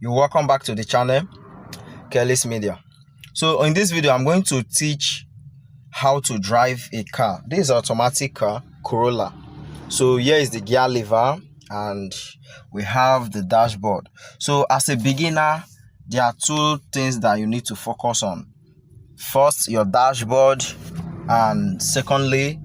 You're welcome back to the channel Careless Media. So in this video I'm going to teach how to drive a car. This is an automatic car, Corolla. So here is the gear lever and we have the dashboard. So as a beginner, there are two things that you need to focus on. First, your dashboard, and secondly,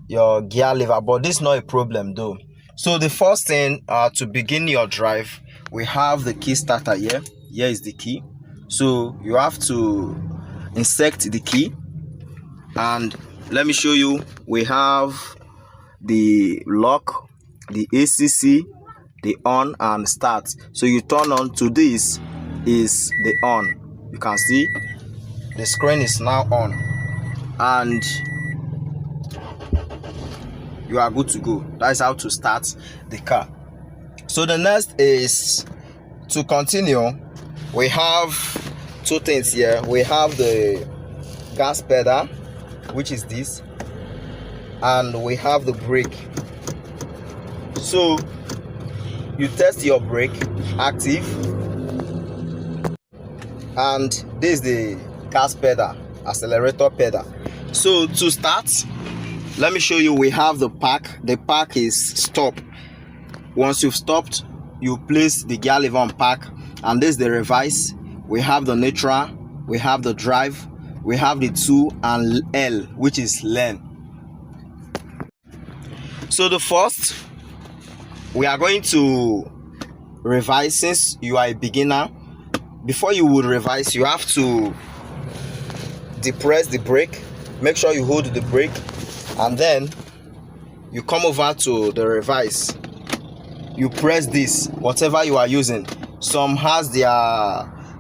your gear lever. But this is not a problem though. So the first thing, to begin your drive, we have the key starter here. Here is the key. So you have to insert the key, and let me show you. We have the lock, the ACC, the on and start. So you turn on to this is the on. You can see the screen is now on and you are good to go. That is how to start the car. So the next is to continue. We have two things here. We have the gas pedal, which is this, and we have the brake. So you test your brake active, and this is the gas pedal, accelerator pedal. So to start, let me show you. We have the park. The park is stop. Once you've stopped, you place the gear lever on park, and this is the reverse. We have the neutral, we have the drive, we have the 2 and L, which is lane. So the first, we are going to revise. Since you are a beginner, before you would revise, you have to depress the brake. Make sure you hold the brake, and then you come over to the revise. You press this, whatever you are using. Some has their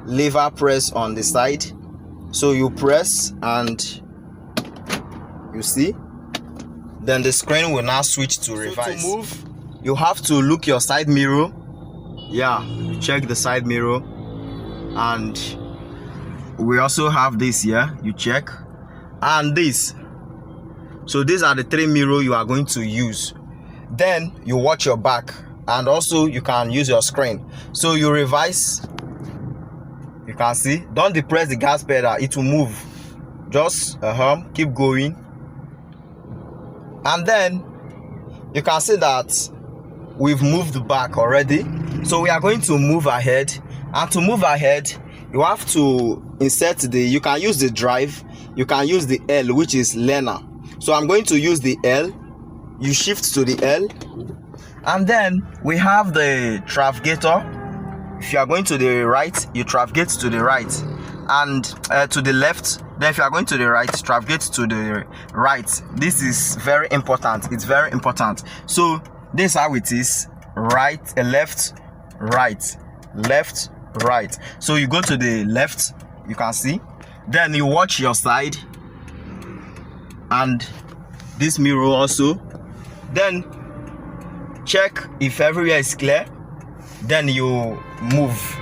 lever press on the side, so you press and you see, then the screen will now switch to revise. So to move, you have to look your side mirror. Yeah, you check the side mirror, and we also have this here. You check, and this. So these are the 3 mirrors you are going to use. Then you watch your back, and also you can use your screen. So you revise. You can see, don't depress the gas pedal, it will move. Just keep going, and then you can see that we've moved back already. So we are going to move ahead, and to move ahead you have to insert you can use the drive, you can use the L, which is learner. So I'm going to use the L. You shift to the L, and then we have the navigator. If you are going to the right, you navigate to the right, and to the left. Then if you are going to the right, navigate to the right. This is very important. It's very important. So this is how it is: right, left, right, left, right. So you go to the left, you can see. Then you watch your side and this mirror also. Then check if everywhere is clear. Then you move.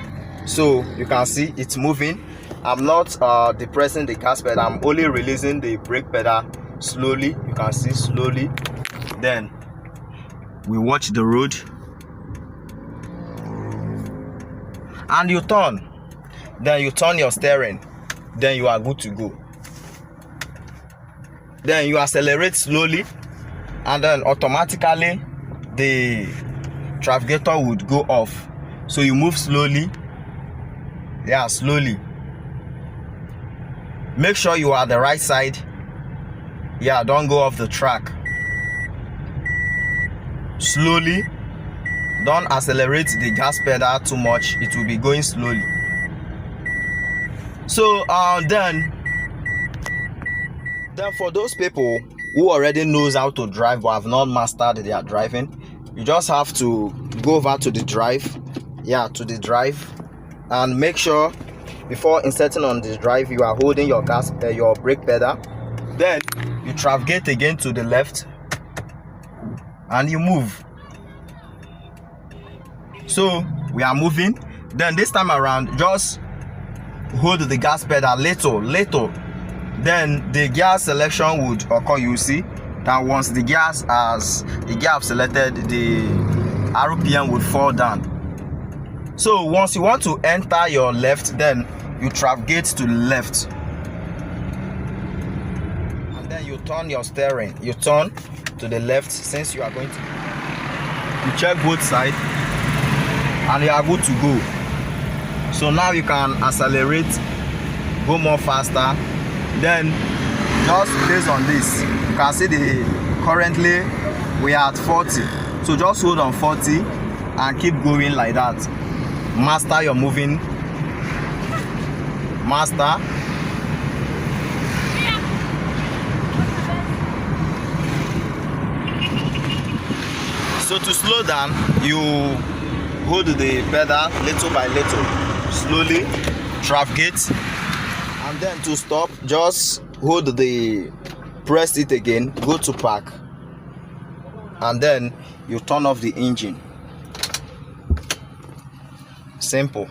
So you can see it's moving. I'm not depressing the gas pedal, I'm only releasing the brake pedal slowly. You can see slowly. Then we watch the road, and you turn. Then you turn your steering. Then you are good to go. Then you accelerate slowly, and then automatically the navigator would go off. So you move slowly. Yeah, slowly. Make sure you are the right side. Yeah, don't go off the track. Slowly. Don't accelerate the gas pedal too much, it will be going slowly. So then for those people who already knows how to drive but have not mastered their driving, you just have to go over to the drive. Yeah, to the drive, and make sure before inserting on the drive you are holding your your brake pedal. Then you navigate again to the left and you move. So we are moving. Then this time around, just hold the gas pedal little. Then the gear selection would occur. You see that once the gear have selected, the RPM would fall down. So once you want to enter your left, then you gate to left, and then you turn your steering, you turn to the left. Since you are going to, you check both sides and you are good to go. So now you can accelerate, go more faster. Then just based on this, you can see currently we are at 40. So just hold on 40 and keep going like that. Master your moving. Master. So to slow down, you hold the pedal little by little, slowly, gate, and then to stop, just hold press it again, go to park, and then you turn off the engine. Simple.